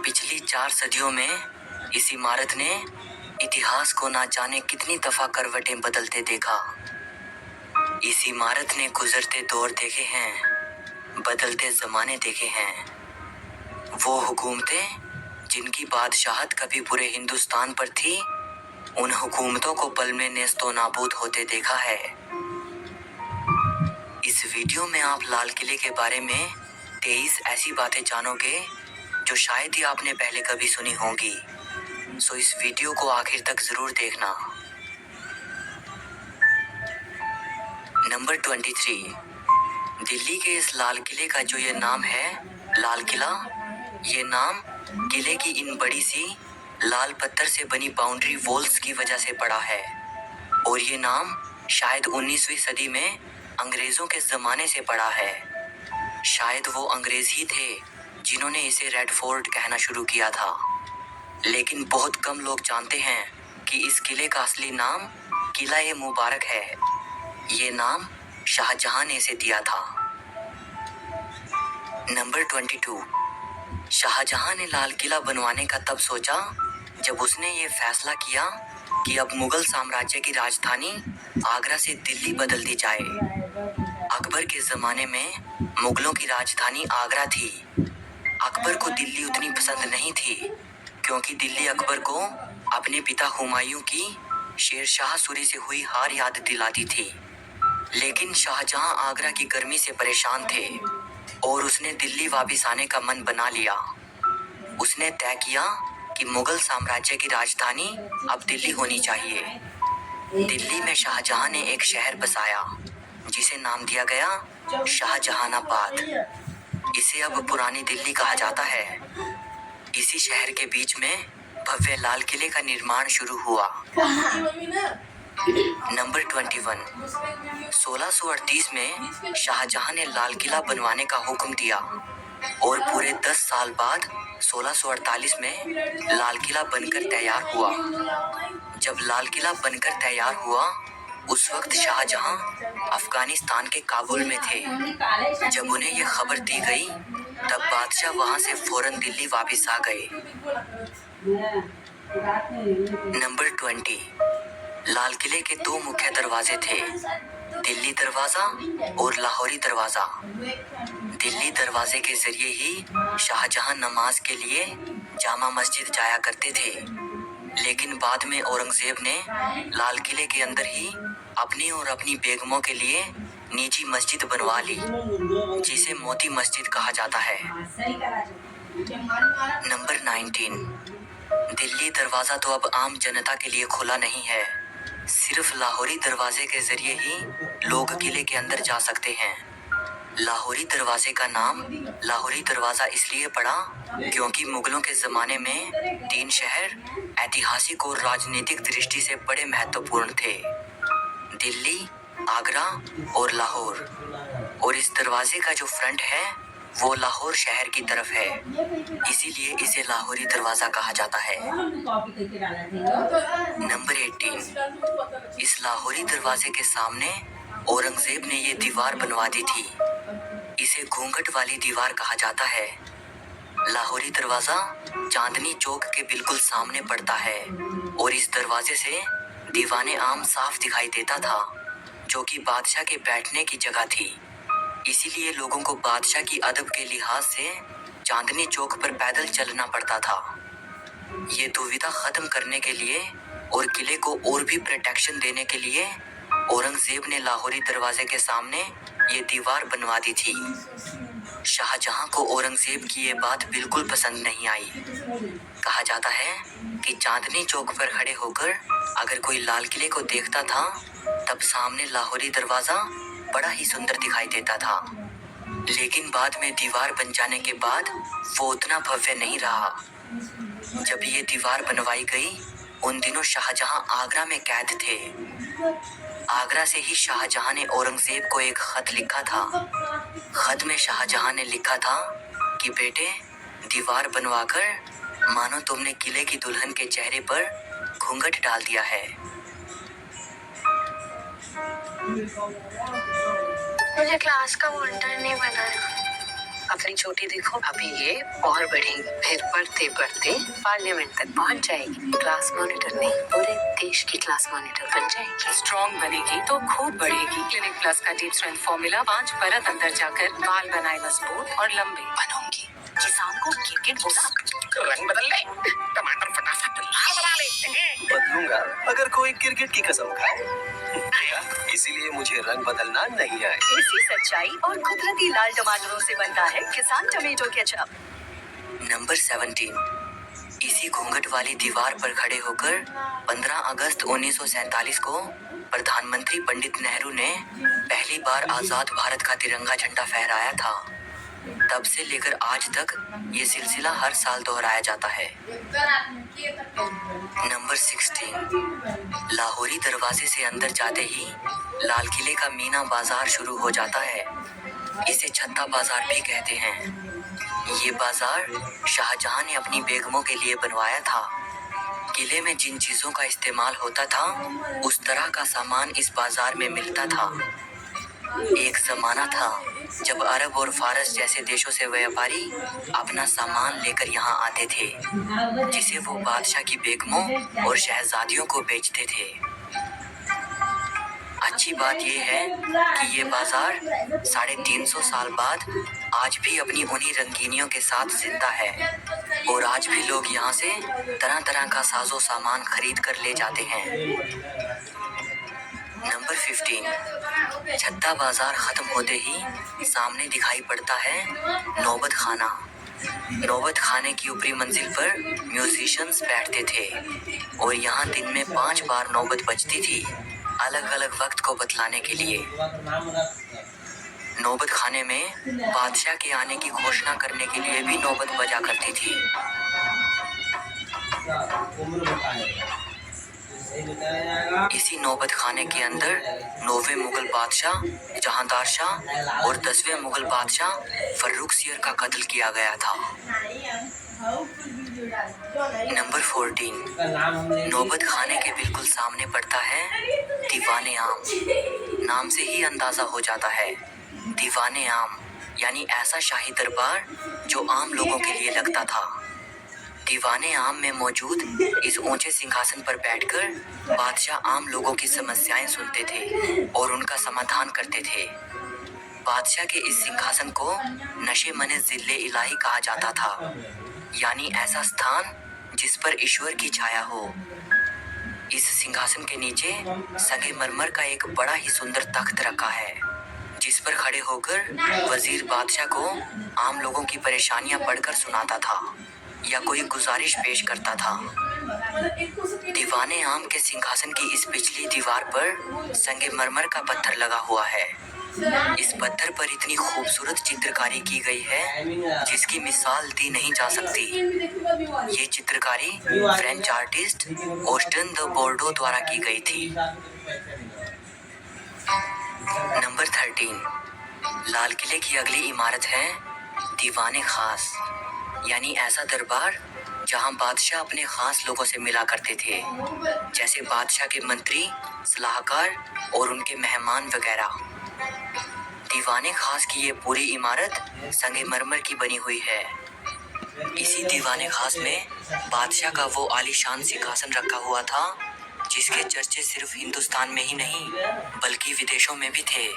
पिछली 4 सदियों में इस इमारत ने इतिहास को ना जाने कितनी दफा करवटें बदलते देखा। इस इमारत ने गुजरते दौर देखे हैं, बदलते जमाने देखे हैं। वो हुकूमतें जिनकी बादशाहत कभी पूरे हिंदुस्तान पर थी, उन हुकूमतों को पल में नेस्तो नाबूद होते देखा है। इस वीडियो में आप लाल किले के बारे में 23 ऐसी बातें जानोगे जो शायद ही आपने पहले कभी सुनी होंगी। सो इस वीडियो को आखिर तक जरूर देखना। नंबर 23, दिल्ली के इस लाल किले का जो ये नाम है लाल किला, ये नाम किले की इन बड़ी सी लाल पत्थर से बनी बाउंड्री वॉल्स की वजह से पड़ा है। और ये नाम शायद 19वीं सदी में अंग्रेजों के जमाने से पड़ा है। शायद वो अंग्रेज ही थे जिन्होंने इसे रेड फोर्ट कहना शुरू किया था। लेकिन बहुत कम लोग जानते हैं कि इस किले का असली नाम किला ए मुबारक है। ये नाम शाहजहां ने इसे दिया था। नंबर 22, शाहजहां ने लाल किला बनवाने का तब सोचा जब उसने ये फैसला किया कि अब मुगल साम्राज्य की राजधानी आगरा से दिल्ली बदल दी जाए। अकबर के जमाने में मुगलों की राजधानी आगरा थी। अकबर को दिल्ली उतनी पसंद नहीं थी क्योंकि दिल्ली अकबर को अपने पिता हुमायूं की शेरशाह सूरी से हुई हार याद दिलाती थी। लेकिन शाहजहां आगरा की गर्मी से परेशान थे और उसने दिल्ली वापस आने का मन बना लिया। उसने तय किया कि मुगल साम्राज्य की राजधानी अब दिल्ली होनी चाहिए। दिल्ली में शाहजहां ने एक शहर बसाया जिसे नाम दिया गया शाहजहानाबाद। इसे अब पुरानी दिल्ली कहा जाता है। इसी शहर के बीच में भव्य लाल किले का निर्माण शुरू हुआ। नंबर 21, 1638 में शाहजहां ने लाल किला बनवाने का हुक्म दिया और पूरे 10 साल बाद 1648 में लाल किला बनकर तैयार हुआ। जब लाल किला बनकर तैयार हुआ उस वक्त शाहजहां अफगानिस्तान के काबुल में थे। जब उन्हें यह खबर दी गई तब बादशाह वहां से फौरन दिल्ली वापस आ गए। नंबर 20, लाल किले के 2 मुख्य दरवाजे थे, दिल्ली दरवाजा और लाहौरी दरवाजा। दिल्ली दरवाजे के जरिए ही शाहजहां नमाज के लिए जामा मस्जिद जाया करते थे। लेकिन बाद में औरंगजेब ने लाल किले के अंदर ही अपनी और अपनी बेगमों के लिए निजी मस्जिद बनवा ली जिसे मोती मस्जिद कहा जाता है। नंबर 19, दिल्ली दरवाजा तो अब आम जनता के लिए खुला नहीं है। सिर्फ लाहौरी दरवाजे के जरिए ही लोग किले के अंदर जा सकते हैं। लाहौरी दरवाजे का नाम लाहौरी दरवाजा इसलिए पड़ा क्योंकि मुगलों के जमाने में 3 शहर ऐतिहासिक और राजनीतिक दृष्टि से बड़े महत्वपूर्ण थे, दिल्ली, आगरा और लाहौर। और इस दरवाजे का जो फ्रंट है वो लाहौर शहर की तरफ है, इसीलिए इसे लाहौरी दरवाजा कहा जाता है। नंबर 18, इस लाहौरी दरवाजे के सामने औरंगजेब ने ये दीवार बनवा दी थी। इसे घूंघट वाली दीवार कहा जाता है। लाहौरी दरवाजा चांदनी चौक के बिल्कुल सामने पड़ता है और इस दरवाजे से दीवाने आम साफ दिखाई देता था, जो कि बादशाह के बैठने की जगह थी। इसीलिए लोगों को बादशाह की अदब के लिहाज से चांदनी चौक पर पैदल चलना पड़ता था। ये दुविधा खत्म करने के लिए और किले को और भी प्रोटेक्शन देने के लिए औरंगजेब ने लाहौरी दरवाजे के सामने ये दीवार बनवा दी थी। शाहजहां को औरंगजेब की ये बात बिल्कुल पसंद नहीं आई। कहा जाता है कि चांदनी चौक पर खड़े होकर अगर कोई लाल किले को देखता था तब सामने लाहौरी दरवाजा बड़ा ही सुंदर दिखाई देता था। लेकिन बाद में दीवार बन जाने के बाद वो उतना भव्य नहीं रहा। जब ये दीवार बनवाई गई उन दिनों शाहजहां आगरा में कैद थे। आगरा से ही शाहजहां ने औरंगजेब को एक खत लिखा था। खत में शाहजहां ने लिखा था कि बेटे, दीवार बनवाकर मानो तुमने किले की दुल्हन के चेहरे पर घूंघट डाल दिया है। मुझे क्लास का मॉनिटर नहीं बनाया। अपनी चोटी देखो, अभी ये और बढ़ेगी, फिर बढ़ते बढ़ते पार्लियामेंट तक पहुंच जाएगी। क्लास मॉनिटर नहीं, पूरे देश की क्लास मॉनिटर बन जाएगी। स्ट्रॉन्ग बनेगी तो खूब बढ़ेगी। क्लिनिक प्लस का डीप स्ट्रेंथ फॉर्मूला 5 परत अंदर जाकर बाल बनाए मजबूत और लंबे। बनूंगी किसान को क्रिकेट बोला, रंग बदल ले, टमाटर फटाफट लाल बना ले। बदलूंगा अगर कोई क्रिकेट की कसम खाए। इसीलिए मुझे रंग बदलना नहीं आए। इसी सच्चाई और कुदरती लाल टमाटरों से बनता है किसान टमेटो केचप। नंबर 17। इसी घूंघट वाली दीवार पर खड़े होकर 15 अगस्त 1947 को प्रधानमंत्री पंडित नेहरू ने पहली बार आजाद भारत का तिरंगा झंडा फहराया था। तब से लेकर आज तक ये सिलसिला हर साल दोहराया जाता है। नंबर 16। लाहौरी दरवाजे से अंदर जाते ही लाल किले का मीना बाजार शुरू हो जाता है। इसे छत्ता बाजार भी कहते हैं। ये बाजार शाहजहां ने अपनी बेगमों के लिए बनवाया था। किले में जिन चीजों का इस्तेमाल होता था उस तरह का सामान इस बाजार में मिलता था। एक जमाना था जब अरब और फारस जैसे देशों से व्यापारी अपना सामान लेकर यहाँ आते थे, जिसे वो बादशाह की बेगमों और शहजादियों को बेचते थे। अच्छी बात यह है कि ये बाजार 350 साल बाद आज भी अपनी उन्हीं रंगीनियों के साथ जिंदा है और आज भी लोग यहाँ से तरह तरह का साजो सामान खरीद कर ले जाते हैं। नंबर 15। छत्ता बाजार खत्म होते ही सामने दिखाई पड़ता है नौबत खाना। नौबत खाने की ऊपरी मंजिल पर म्यूजिशियंस बैठते थे और यहाँ दिन में 5 बार नौबत बजती थी, अलग अलग वक्त को बतलाने के लिए। नौबत खाने में बादशाह के आने की घोषणा करने के लिए भी नौबत बजा करती थी। इसी नौबत खाने के अंदर 9वें मुगल बादशाह जहांदार शाह और 10वें मुगल बादशाह फर्रुखसियर का कत्ल किया गया था। नंबर 14। नौबत खाने के बिल्कुल सामने पड़ता है दीवाने आम। नाम से ही अंदाजा हो जाता है, दीवाने आम यानी ऐसा शाही दरबार जो आम लोगों के लिए लगता था। दीवाने आम में मौजूद इस ऊंचे सिंहासन पर बैठकर बादशाह आम लोगों की समस्याएं सुनते थे और उनका समाधान करते थे। बादशाह के इस सिंहासन को नशे मने जिल्ले इलाही कहा जाता था, यानी ऐसा स्थान जिस पर ईश्वर की छाया हो। इस सिंहासन के नीचे संगमरमर का एक बड़ा ही सुंदर तख्त रखा है, जिस पर खड़े होकर वजीर बादशाह को आम लोगों की परेशानियां पढ़कर सुनाता था या कोई गुजारिश पेश करता था। दीवाने आम के सिंहासन की इस पिछली दीवार पर संगमरमर का पत्थर लगा हुआ है। इस पत्थर पर इतनी खूबसूरत चित्रकारी की गई है जिसकी मिसाल दी नहीं जा सकती। ये चित्रकारी फ्रेंच आर्टिस्ट ऑस्टन द बोर्डो द्वारा की गई थी। नंबर 13। लाल किले की अगली इमारत है दीवाने खास, यानी ऐसा दरबार जहां बादशाह अपने खास लोगों से मिला करते थे, जैसे बादशाह के मंत्री, सलाहकार और उनके मेहमान वगैरह। दीवाने खास की ये पूरी इमारत संगमरमर की बनी हुई है। इसी दीवाने खास में बादशाह का वो आलीशान सिंहासन रखा हुआ था जिसके चर्चे सिर्फ हिंदुस्तान में ही नहीं बल्कि विदेशों में भी थे।